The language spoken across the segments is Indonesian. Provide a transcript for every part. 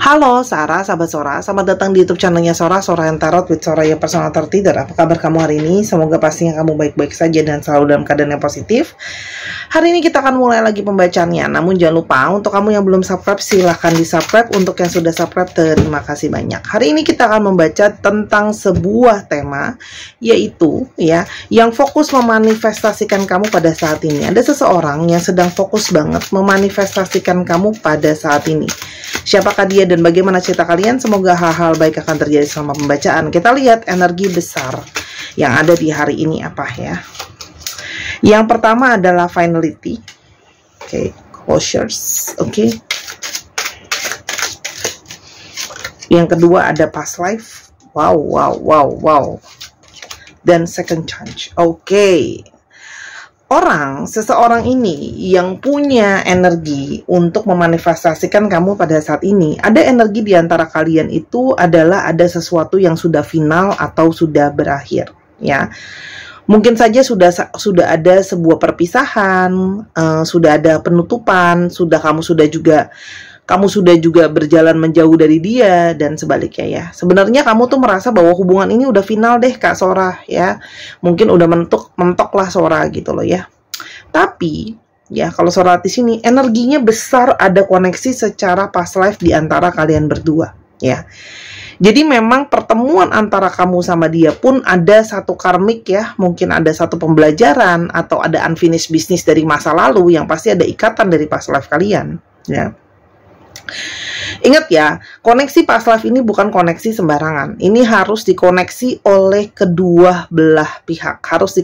Halo Sarah, sahabat Sora, selamat datang di YouTube channelnya Sora, Sora and Tarot with Soraya Personal Tarot Reader. Apa kabar kamu hari ini? Semoga pastinya kamu baik-baik saja dan selalu dalam keadaan yang positif. Hari ini kita akan mulai lagi pembacaannya. Namun jangan lupa untuk kamu yang belum subscribe, silahkan di subscribe. Untuk yang sudah subscribe, terima kasih banyak. Hari ini kita akan membaca tentang sebuah tema, yaitu yang fokus memanifestasikan kamu pada saat ini. Ada seseorang yang sedang fokus banget memanifestasikan kamu pada saat ini. Siapakah dia dan bagaimana cerita kalian? Semoga hal-hal baik akan terjadi selama pembacaan. Kita lihat energi besar yang ada di hari ini apa ya. Yang pertama adalah finality. Closures. Yang kedua ada past life. Wow. Dan second chance. Seseorang ini yang punya energi untuk memanifestasikan kamu pada saat ini, ada energi di antara kalian itu adalah ada sesuatu yang sudah final atau sudah berakhir, ya. Mungkin saja sudah ada sebuah perpisahan, sudah ada penutupan, kamu sudah juga berjalan menjauh dari dia dan sebaliknya ya. Sebenarnya kamu tuh merasa bahwa hubungan ini udah final deh Kak Sora ya. Mungkin udah mentok lah Sora gitu loh ya. Tapi ya kalau Sora di sini energinya besar, ada koneksi secara past life di antara kalian berdua ya. Jadi memang pertemuan antara kamu sama dia pun ada satu karmik ya. Mungkin ada satu pembelajaran atau ada unfinished business dari masa lalu yang pasti ada ikatan dari past life kalian ya. Ingat ya, koneksi past life ini bukan koneksi sembarangan. Ini harus dikoneksi oleh kedua belah pihak. Harus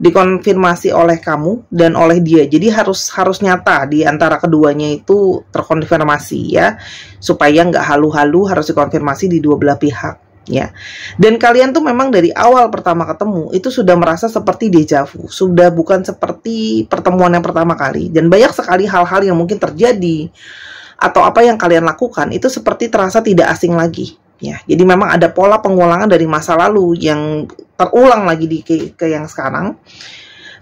dikonfirmasi oleh kamu dan oleh dia. Jadi harus nyata di antara keduanya itu terkonfirmasi ya. Supaya nggak halu-halu, harus dikonfirmasi di dua belah pihak. Ya, dan kalian tuh memang dari awal pertama ketemu itu sudah merasa seperti deja vu, sudah bukan seperti pertemuan yang pertama kali, dan banyak sekali hal-hal yang mungkin terjadi atau apa yang kalian lakukan itu seperti terasa tidak asing lagi. Ya, jadi memang ada pola pengulangan dari masa lalu yang terulang lagi ke yang sekarang.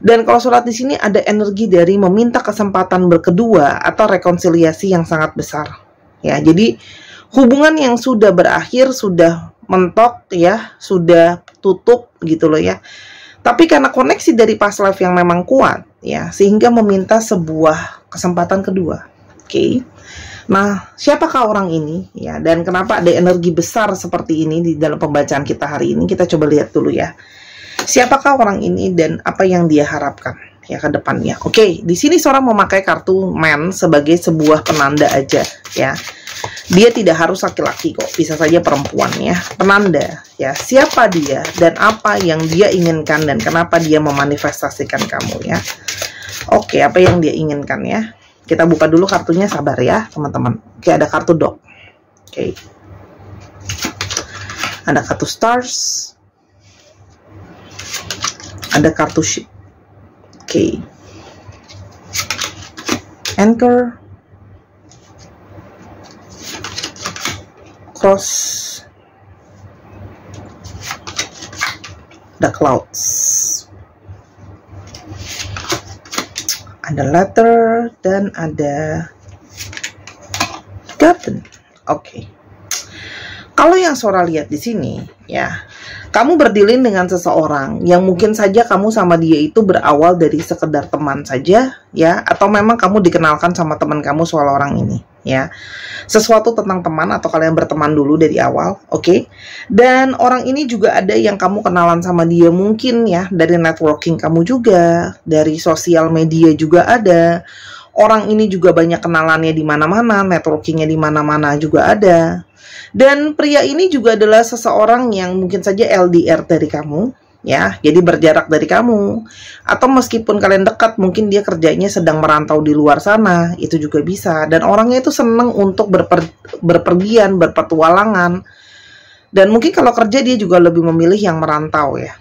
Dan kalau surat di sini ada energi dari meminta kesempatan berkedua atau rekonsiliasi yang sangat besar. Ya, jadi hubungan yang sudah berakhir, sudah mentok ya, sudah tutup gitu loh ya. Tapi karena koneksi dari past life yang memang kuat ya, sehingga meminta sebuah kesempatan kedua. Nah, siapakah orang ini ya, dan kenapa ada energi besar seperti ini di dalam pembacaan kita hari ini? Kita coba lihat dulu ya. Siapakah orang ini dan apa yang dia harapkan ya ke depannya. Di sini seorang memakai kartu man sebagai sebuah penanda aja ya. Dia tidak harus laki-laki kok, bisa saja perempuan ya. Penanda ya, siapa dia dan apa yang dia inginkan dan kenapa dia memanifestasikan kamu ya. Apa yang dia inginkan ya. Kita buka dulu kartunya, sabar ya teman-teman. Ada kartu dog. Ada kartu stars. Ada kartu ship. Anchor. Cross. The clouds. Ada letter dan ada garden. Kalau yang Sora lihat di sini ya, kamu berdilin dengan seseorang yang mungkin saja kamu sama dia itu berawal dari sekedar teman saja ya, atau memang kamu dikenalkan sama teman kamu soal orang ini ya. Sesuatu tentang teman atau kalian berteman dulu dari awal, Dan orang ini juga ada yang kamu kenalan sama dia mungkin ya dari networking kamu juga, dari sosial media juga ada. Orang ini juga banyak kenalannya di mana-mana, networkingnya di mana-mana juga ada. Dan pria ini juga adalah seseorang yang mungkin saja LDR dari kamu ya, jadi berjarak dari kamu, atau meskipun kalian dekat mungkin dia kerjanya sedang merantau di luar sana, itu juga bisa. Dan orangnya itu senang untuk berpergian, berpetualangan, dan mungkin kalau kerja dia juga lebih memilih yang merantau ya.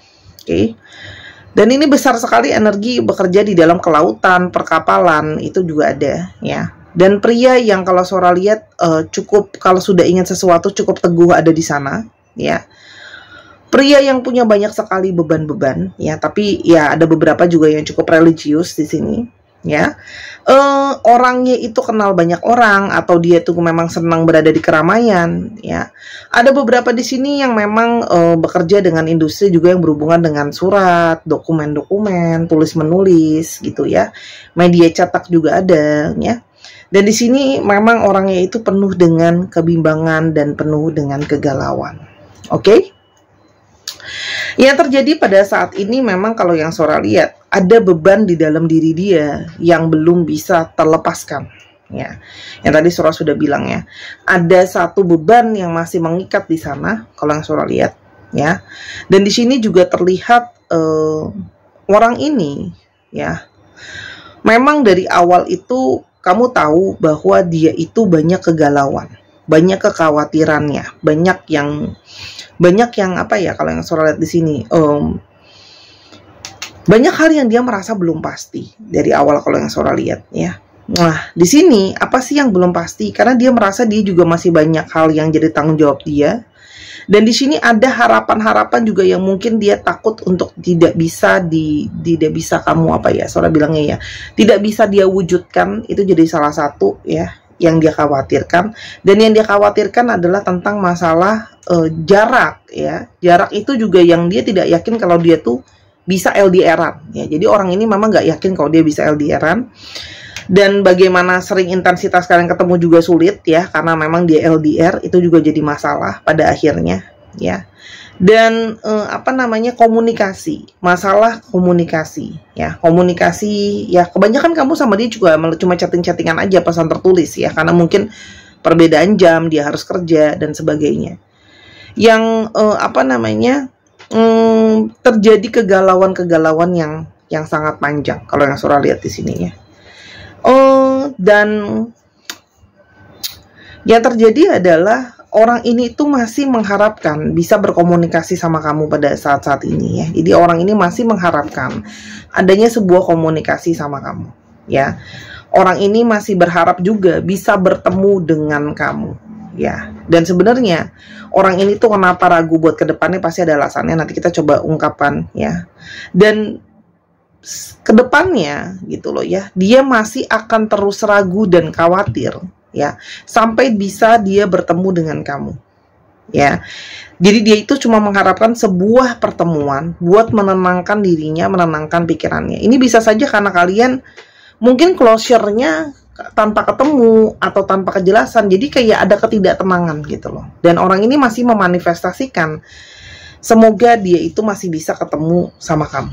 Dan ini besar sekali energi bekerja di dalam kelautan, perkapalan, itu juga ada ya. Dan pria yang kalau Sora lihat kalau sudah ingat sesuatu cukup teguh ada di sana ya. Pria yang punya banyak sekali beban-beban ya, tapi ya ada beberapa juga yang cukup religius di sini. ya. Orangnya itu kenal banyak orang atau dia tuh memang senang berada di keramaian, ya. Ada beberapa di sini yang memang bekerja dengan industri juga yang berhubungan dengan surat, dokumen-dokumen, tulis-menulis gitu ya. Media cetak juga ada, ya. Dan di sini memang orangnya itu penuh dengan kebimbangan dan penuh dengan kegalauan. Oke? Yang terjadi pada saat ini memang kalau yang Sora lihat, ada beban di dalam diri dia yang belum bisa terlepaskan. Ya, yang tadi Sora sudah bilang ya, ada satu beban yang masih mengikat di sana. Kalau yang Sora lihat, ya, dan di sini juga terlihat orang ini, ya, memang dari awal itu kamu tahu bahwa dia itu banyak kegalauan, banyak kekhawatirannya, banyak yang apa ya, kalau yang Sora lihat di sini, banyak hal yang dia merasa belum pasti dari awal kalau yang Sora lihat, ya. Nah, di sini apa sih yang belum pasti? Karena dia merasa dia juga masih banyak hal yang jadi tanggung jawab dia. Dan di sini ada harapan-harapan juga yang mungkin dia takut untuk tidak bisa kamu apa ya, Sora bilangnya ya, tidak bisa dia wujudkan. Itu jadi salah satu ya yang dia khawatirkan. Dan yang dia khawatirkan adalah tentang masalah jarak ya. Jarak itu juga yang dia tidak yakin kalau dia tuh bisa LDR-an ya. Jadi orang ini memang nggak yakin kalau dia bisa LDR-an. Dan bagaimana sering intensitas kalian ketemu juga sulit ya, karena memang dia LDR, itu juga jadi masalah pada akhirnya ya. Dan apa namanya, komunikasi, masalah komunikasi ya, komunikasi ya, kebanyakan kamu sama dia juga cuma chatting-chattingan aja, pesan tertulis ya, karena mungkin perbedaan jam, dia harus kerja dan sebagainya. Yang apa namanya, terjadi kegalauan-kegalauan yang sangat panjang kalau yang Sora lihat di sini ya. Dan yang terjadi adalah orang ini itu masih mengharapkan bisa berkomunikasi sama kamu pada saat-saat ini ya. Jadi orang ini masih mengharapkan adanya sebuah komunikasi sama kamu ya. Orang ini masih berharap juga bisa bertemu dengan kamu ya. Dan sebenarnya orang ini tuh kenapa ragu buat kedepannya, pasti ada alasannya, nanti kita coba ungkapkan ya. Dan kedepannya gitu loh ya, dia masih akan terus ragu dan khawatir ya, sampai bisa dia bertemu dengan kamu ya. Jadi dia itu cuma mengharapkan sebuah pertemuan buat menenangkan dirinya, menenangkan pikirannya. Ini bisa saja karena kalian mungkin closure-nya tanpa ketemu atau tanpa kejelasan, jadi kayak ada ketidaktenangan gitu loh. Dan orang ini masih memanifestasikan semoga dia itu masih bisa ketemu sama kamu.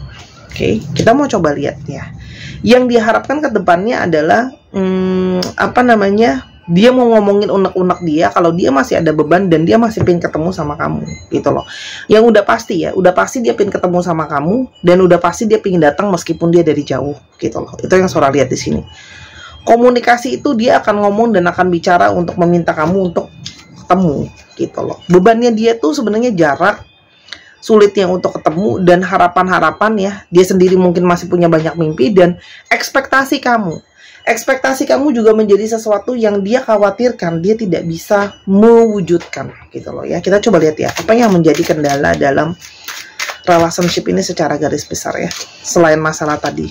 Oke, kita mau coba lihat ya. Yang diharapkan ke depannya adalah apa namanya, dia mau ngomongin unek-unek dia kalau dia masih ada beban dan dia masih pengen ketemu sama kamu gitu loh. Yang udah pasti ya, udah pasti dia pengen ketemu sama kamu dan udah pasti dia pengen datang meskipun dia dari jauh gitu loh. Itu yang Sora lihat di sini. Komunikasi itu dia akan ngomong dan akan bicara untuk meminta kamu untuk ketemu gitu loh. Bebannya dia tuh sebenarnya jarak, sulitnya untuk ketemu, dan harapan-harapan ya, dia sendiri mungkin masih punya banyak mimpi, dan ekspektasi kamu juga menjadi sesuatu yang dia khawatirkan dia tidak bisa mewujudkan gitu loh ya. Kita coba lihat ya, apa yang menjadi kendala dalam relationship ini secara garis besar ya, selain masalah tadi.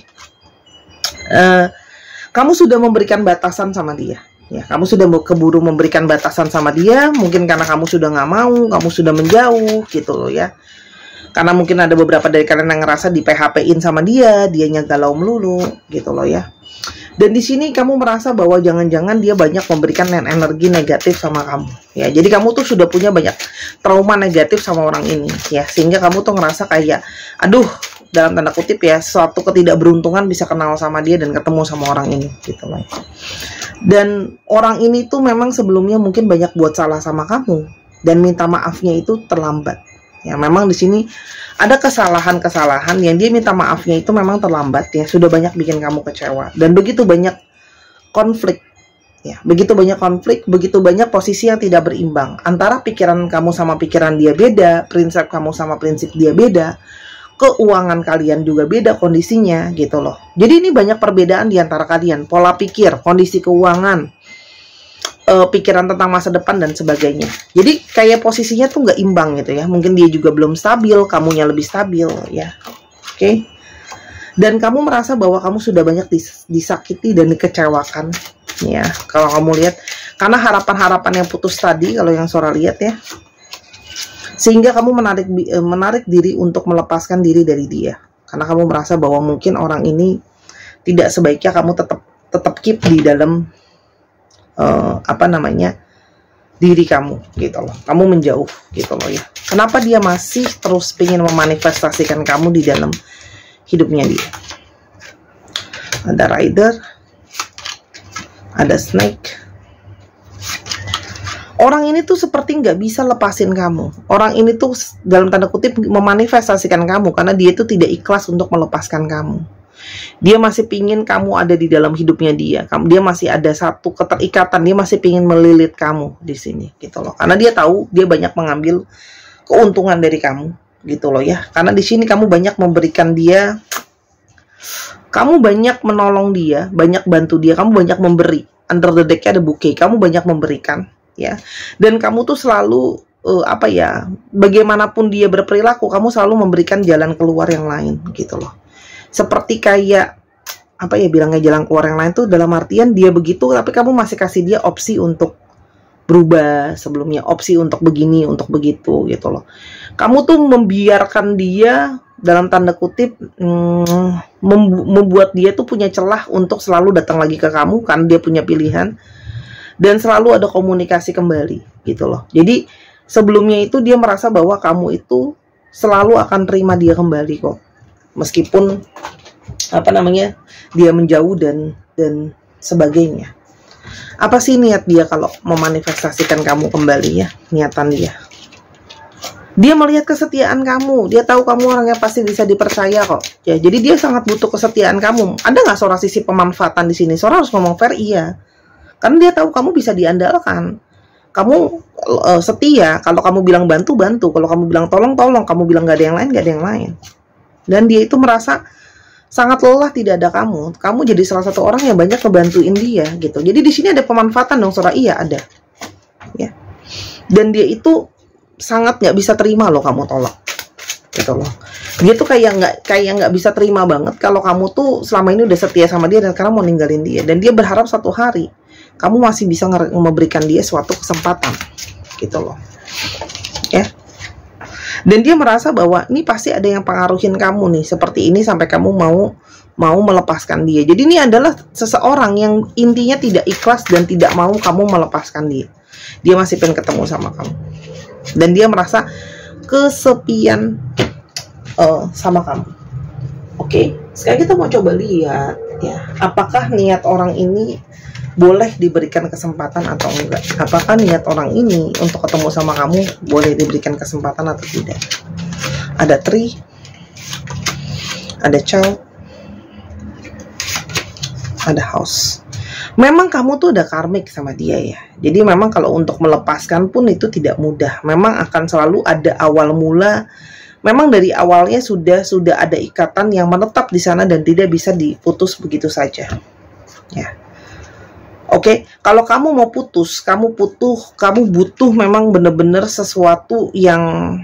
Kamu sudah memberikan batasan sama dia ya, kamu sudah keburu memberikan batasan sama dia, mungkin karena kamu sudah nggak mau, kamu sudah menjauh gitu loh ya. Karena mungkin ada beberapa dari kalian yang ngerasa di PHP-in sama dia, dianya galau melulu gitu loh ya. Dan di sini kamu merasa bahwa jangan-jangan dia banyak memberikan energi negatif sama kamu ya. Jadi kamu tuh sudah punya banyak trauma negatif sama orang ini ya, sehingga kamu tuh ngerasa kayak aduh, dalam tanda kutip ya, suatu ketidakberuntungan bisa kenal sama dia dan ketemu sama orang ini gitu loh. Dan orang ini tuh memang sebelumnya mungkin banyak buat salah sama kamu dan minta maafnya itu terlambat. Ya, memang di sini ada kesalahan-kesalahan yang dia minta maafnya itu memang terlambat ya, sudah banyak bikin kamu kecewa dan begitu banyak konflik ya, begitu banyak konflik, begitu banyak posisi yang tidak berimbang antara pikiran kamu sama pikiran dia beda, prinsip kamu sama prinsip dia beda, keuangan kalian juga beda kondisinya gitu loh. Jadi ini banyak perbedaan di antara kalian, pola pikir, kondisi keuangan, pikiran tentang masa depan dan sebagainya. Jadi kayak posisinya tuh nggak imbang gitu ya. Mungkin dia juga belum stabil, kamunya lebih stabil ya. Oke. Dan kamu merasa bahwa kamu sudah banyak disakiti dan dikecewakan. Ya, kalau kamu lihat, karena harapan-harapan yang putus tadi, kalau yang Sora lihat ya, sehingga kamu menarik diri untuk melepaskan diri dari dia. Karena kamu merasa bahwa mungkin orang ini tidak sebaiknya kamu tetap keep di dalam diri kamu gitu loh. Kamu menjauh gitu loh ya. Kenapa dia masih terus ingin memanifestasikan kamu di dalam hidupnya dia? Ada rider, ada snake. Orang ini tuh seperti nggak bisa lepasin kamu. Orang ini tuh dalam tanda kutip memanifestasikan kamu karena dia itu tidak ikhlas untuk melepaskan kamu. Dia masih pingin kamu ada di dalam hidupnya dia. Dia masih ada satu keterikatan. Dia masih pingin melilit kamu di sini gitu loh. Karena dia tahu dia banyak mengambil keuntungan dari kamu gitu loh ya. Karena di sini kamu banyak memberikan dia, kamu banyak menolong dia, banyak bantu dia, kamu banyak memberi. Under the deck-nya ada bouquet, kamu banyak memberikan ya. Dan kamu tuh selalu bagaimanapun dia berperilaku, kamu selalu memberikan jalan keluar yang lain gitu loh. Seperti kayak bilangnya jalan keluar yang lain tuh dalam artian dia begitu, tapi kamu masih kasih dia opsi untuk berubah sebelumnya, opsi untuk begini, untuk begitu gitu loh. Kamu tuh membiarkan dia dalam tanda kutip membuat dia tuh punya celah untuk selalu datang lagi ke kamu karena dia punya pilihan, dan selalu ada komunikasi kembali gitu loh. Jadi sebelumnya itu dia merasa bahwa kamu itu selalu akan terima dia kembali kok, meskipun dia menjauh dan sebagainya. Apa sih niat dia kalau memanifestasikan kamu kembali ya? Niatan dia, dia melihat kesetiaan kamu. Dia tahu kamu orang yang pasti bisa dipercaya kok ya. Jadi dia sangat butuh kesetiaan kamu. Ada nggak Sora sisi pemanfaatan di sini? Sora harus ngomong fair, iya, karena dia tahu kamu bisa diandalkan. Kamu setia. Kalau kamu bilang bantu, bantu. Kalau kamu bilang tolong, tolong. Kamu bilang gak ada yang lain, gak ada yang lain. Dan dia itu merasa sangat lelah tidak ada kamu. Kamu jadi salah satu orang yang banyak ngebantuin dia gitu. Jadi di sini ada pemanfaatan dong Sora, iya ada. Ya. Dan dia itu sangat nggak bisa terima loh kamu tolak gitu loh. Dia tuh kayak nggak bisa terima banget kalau kamu tuh selama ini udah setia sama dia dan sekarang mau ninggalin dia. Dan dia berharap satu hari kamu masih bisa memberikan dia suatu kesempatan gitu loh ya. Dan dia merasa bahwa ini pasti ada yang pengaruhin kamu nih seperti ini sampai kamu mau melepaskan dia. Jadi ini adalah seseorang yang intinya tidak ikhlas dan tidak mau kamu melepaskan dia. Dia masih pengen ketemu sama kamu. Dan dia merasa kesepian sama kamu. Oke, sekarang kita mau coba lihat ya, apakah niat orang ini boleh diberikan kesempatan atau enggak. Apakah niat orang ini untuk ketemu sama kamu boleh diberikan kesempatan atau tidak. Ada tree, ada child, ada house. Memang kamu tuh udah karmik sama dia ya. Jadi memang kalau untuk melepaskan pun itu tidak mudah. Memang akan selalu ada awal mula. Memang dari awalnya sudah ada ikatan yang menetap di sana dan tidak bisa diputus begitu saja. Ya. Oke, kalau kamu mau putus, kamu butuh memang bener-bener sesuatu yang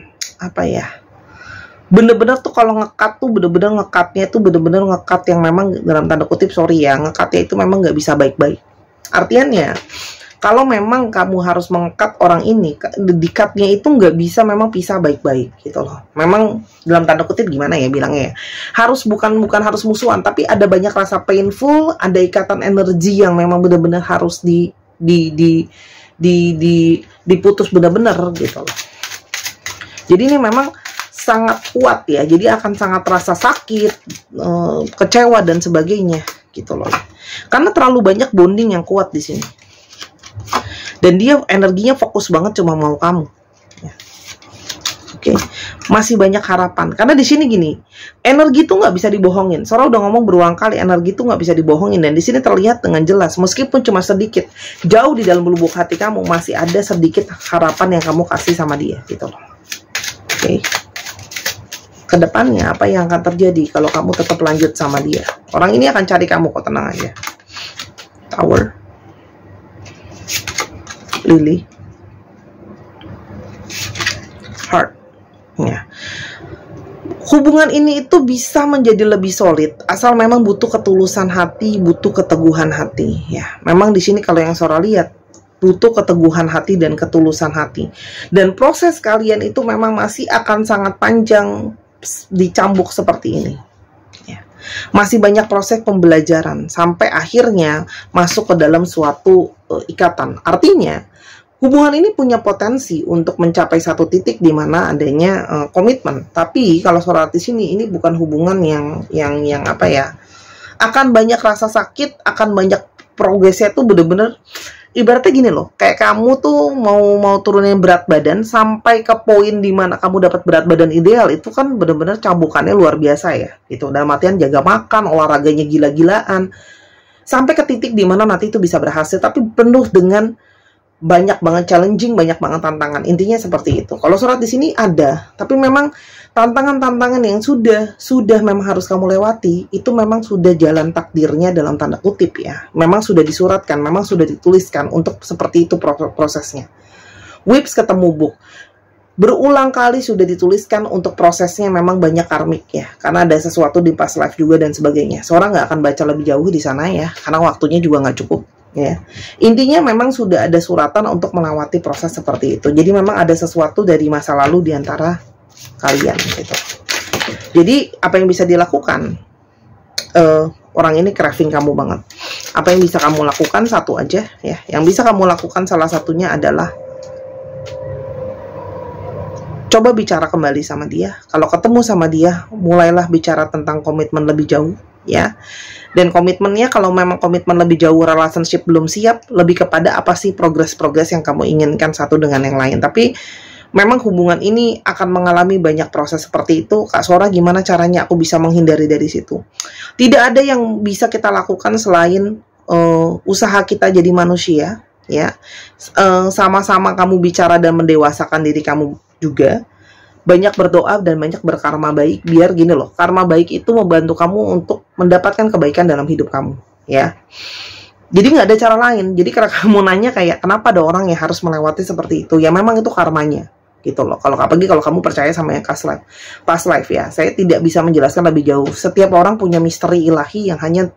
bener-bener tuh kalau ngekat tuh bener-bener ngekatnya tuh bener-bener ngekat yang memang dalam tanda kutip ngekatnya itu memang nggak bisa baik-baik. Artinya kalau memang kamu harus mengekat orang ini, dikatnya itu nggak bisa memang pisah baik-baik gitu loh. Memang dalam tanda kutip gimana ya bilangnya ya, harus bukan harus musuhan, tapi ada banyak rasa painful, ada ikatan energi yang memang benar-benar harus diputus benar-benar gitu loh. Jadi ini memang sangat kuat ya, jadi akan sangat terasa sakit, kecewa dan sebagainya gitu loh. Karena terlalu banyak bonding yang kuat di sini. Dan dia energinya fokus banget cuma mau kamu. Ya. Oke, masih banyak harapan. Karena di sini gini, energi itu nggak bisa dibohongin. Sora udah ngomong berulang kali, energi itu nggak bisa dibohongin. Dan di sini terlihat dengan jelas, meskipun cuma sedikit, jauh di dalam lubuk hati kamu masih ada sedikit harapan yang kamu kasih sama dia, gitu loh. Oke. Kedepannya apa yang akan terjadi kalau kamu tetap lanjut sama dia? Orang ini akan cari kamu kok, tenang aja. Tower. Lily, heart, ya. Hubungan ini itu bisa menjadi lebih solid asal memang butuh ketulusan hati, butuh keteguhan hati ya. Memang di sini kalau yang Sora lihat butuh keteguhan hati dan ketulusan hati. Dan proses kalian itu memang masih akan sangat panjang dicambuk seperti ini. Ya. Masih banyak proses pembelajaran sampai akhirnya masuk ke dalam suatu ikatan. Artinya hubungan ini punya potensi untuk mencapai satu titik di mana adanya komitmen. Tapi kalau Sora di sini ini bukan hubungan yang apa ya? Akan banyak rasa sakit, akan banyak progresnya tuh bener-bener ibaratnya gini loh, kayak kamu tuh mau turunin berat badan sampai ke poin di mana kamu dapat berat badan ideal, itu kan bener-bener cambukannya luar biasa ya. Gitu. Dalam artian jaga makan, olahraganya gila-gilaan. Sampai ke titik di mana nanti itu bisa berhasil, tapi penuh dengan banyak banget challenging, banyak banget tantangan. Intinya seperti itu. Kalau surat di sini ada, tapi memang tantangan-tantangan yang sudah memang harus kamu lewati, itu memang sudah jalan takdirnya dalam tanda kutip ya. Memang sudah disuratkan, memang sudah dituliskan untuk seperti itu prosesnya. Whips ketemu book. Berulang kali sudah dituliskan untuk prosesnya memang banyak karmik ya. Karena ada sesuatu di past life juga dan sebagainya. Seorang nggak akan baca lebih jauh di sana ya, karena waktunya juga nggak cukup. Ya, intinya memang sudah ada suratan untuk melewati proses seperti itu. Jadi memang ada sesuatu dari masa lalu di antara kalian gitu. Jadi apa yang bisa dilakukan? Orang ini craving kamu banget. Apa yang bisa kamu lakukan? Satu aja ya. Yang bisa kamu lakukan salah satunya adalah coba bicara kembali sama dia. Kalau ketemu sama dia, mulailah bicara tentang komitmen lebih jauh ya. Dan komitmennya kalau memang komitmen lebih jauh, relationship belum siap, lebih kepada apa sih progres-progres yang kamu inginkan satu dengan yang lain. Tapi memang hubungan ini akan mengalami banyak proses seperti itu. Kak Sora, gimana caranya aku bisa menghindari dari situ? Tidak ada yang bisa kita lakukan selain usaha kita jadi manusia ya. Sama-sama kamu bicara dan mendewasakan diri kamu juga. Banyak berdoa dan banyak berkarma baik, biar gini loh, karma baik itu membantu kamu untuk mendapatkan kebaikan dalam hidup kamu ya. Jadi nggak ada cara lain. Jadi kalau kamu nanya kayak kenapa ada orang yang harus melewati seperti itu, ya memang itu karmanya gitu loh. Kalau apalagi kalau kamu percaya sama yang past life ya, saya tidak bisa menjelaskan lebih jauh. Setiap orang punya misteri ilahi yang hanya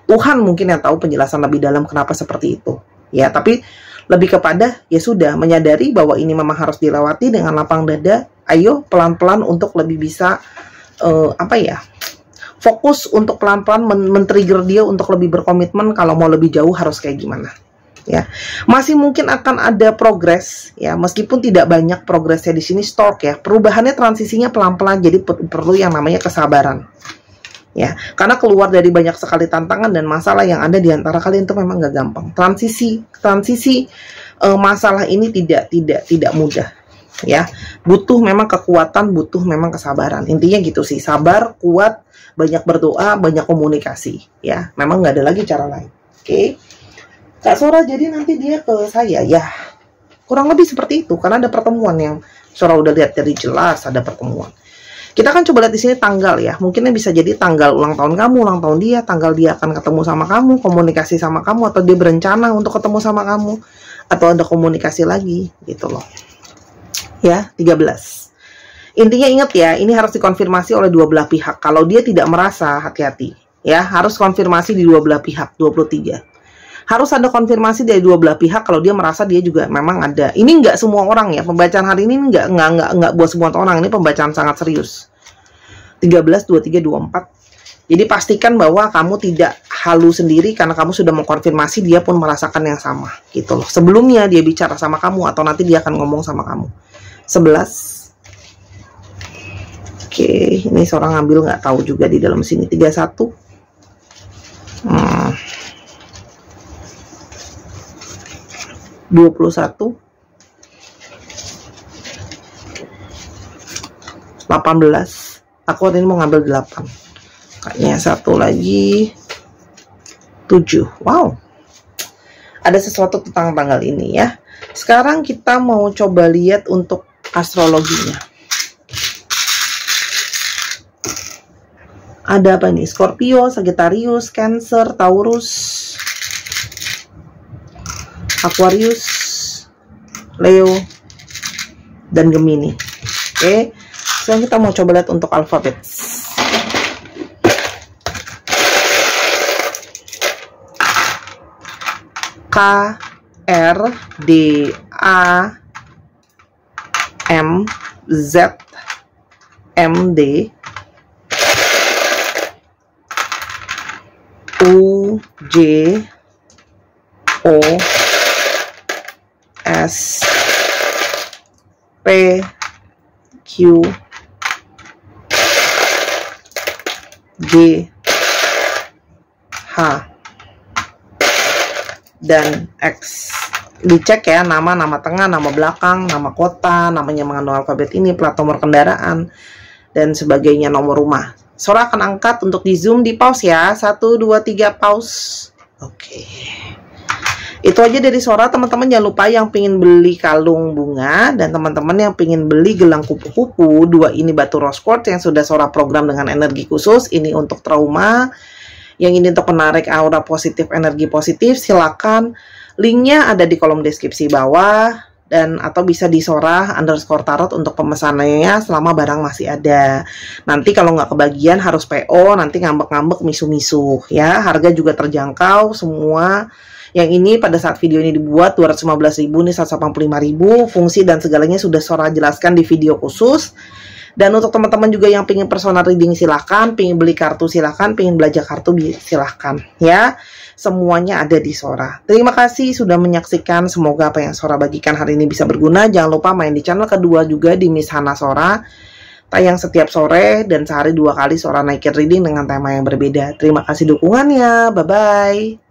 Tuhan mungkin yang tahu penjelasan lebih dalam kenapa seperti itu ya. Tapi lebih kepada ya sudah menyadari bahwa ini memang harus dilewati dengan lapang dada. Ayo pelan-pelan untuk lebih bisa fokus untuk pelan-pelan men-trigger dia untuk lebih berkomitmen. Kalau mau lebih jauh harus kayak gimana ya. Masih mungkin akan ada progres ya, meskipun tidak banyak progresnya di sini stalk ya. Perubahannya transisinya pelan-pelan, jadi perlu yang namanya kesabaran ya, karena keluar dari banyak sekali tantangan dan masalah yang ada di antara kalian itu memang gak gampang. Transisi masalah ini tidak mudah ya, butuh memang kekuatan, butuh memang kesabaran. Intinya gitu sih, sabar, kuat, banyak berdoa, banyak komunikasi ya. Memang nggak ada lagi cara lain. Oke, Kak Sora, jadi nanti dia ke saya ya, kurang lebih seperti itu. Karena ada pertemuan yang Sora udah lihat dari jelas ada pertemuan. Kita kan coba lihat di sini tanggal ya. Mungkinnya bisa jadi tanggal ulang tahun kamu, ulang tahun dia, tanggal dia akan ketemu sama kamu, komunikasi sama kamu, atau dia berencana untuk ketemu sama kamu, atau ada komunikasi lagi gitu loh. Ya, 13. Intinya ingat ya, ini harus dikonfirmasi oleh dua belah pihak. Kalau dia tidak merasa, hati-hati. Ya, harus konfirmasi di dua belah pihak. 23. Harus ada konfirmasi dari dua belah pihak kalau dia merasa dia juga memang ada. Ini nggak semua orang ya. Pembacaan hari ini nggak buat semua orang. Ini pembacaan sangat serius. 13, 23, 24. Jadi pastikan bahwa kamu tidak halu sendiri karena kamu sudah mengkonfirmasi dia pun merasakan yang sama gitu loh. Sebelumnya dia bicara sama kamu atau nanti dia akan ngomong sama kamu. 11. Oke, ini seorang ngambil nggak tahu juga di dalam sini. 31. 21. 18. Aku hari ini mau ngambil 8. Kayaknya satu lagi 7. Wow, ada sesuatu tentang tanggal ini ya. Sekarang kita mau coba lihat untuk astrologinya. Ada apa nih? Scorpio, Sagittarius, Cancer, Taurus, Aquarius, Leo, dan Gemini. Oke, Sekarang kita mau coba lihat untuk alfabet. K, R, D, A, M, Z, M, D, U, J, O, S, P, Q, G, H, dan X. Dicek ya, nama tengah, nama belakang, nama kota, namanya mengandung alfabet ini, plat nomor kendaraan, dan sebagainya, nomor rumah. Sora akan angkat untuk di zoom, di pause ya. 1, 2, 3, pause. Oke. Itu aja dari Sora, teman-teman. Jangan lupa yang pengen beli kalung bunga, dan teman-teman yang pengen beli gelang kupu-kupu, 2 ini batu rose quartz yang sudah Sora program dengan energi khusus. Ini untuk trauma. Yang ini untuk menarik aura positif, energi positif, silakan. Linknya ada di kolom deskripsi bawah, dan atau bisa di Sora_tarot untuk pemesanannya selama barang masih ada. Nanti kalau nggak kebagian harus PO, nanti ngambek-ngambek misu-misu ya. Harga juga terjangkau semua. Yang ini pada saat video ini dibuat 215.000, ini 185.000. Fungsi dan segalanya sudah Sora jelaskan di video khusus. Dan untuk teman-teman juga yang pengen personal reading silahkan, pengen beli kartu silahkan, pengen belajar kartu silahkan ya. Semuanya ada di Sora. Terima kasih sudah menyaksikan. Semoga apa yang Sora bagikan hari ini bisa berguna. Jangan lupa main di channel kedua juga di Miss Hana Sora. Tayang setiap sore dan sehari 2 kali Sora naikin reading dengan tema yang berbeda. Terima kasih dukungannya. Bye-bye.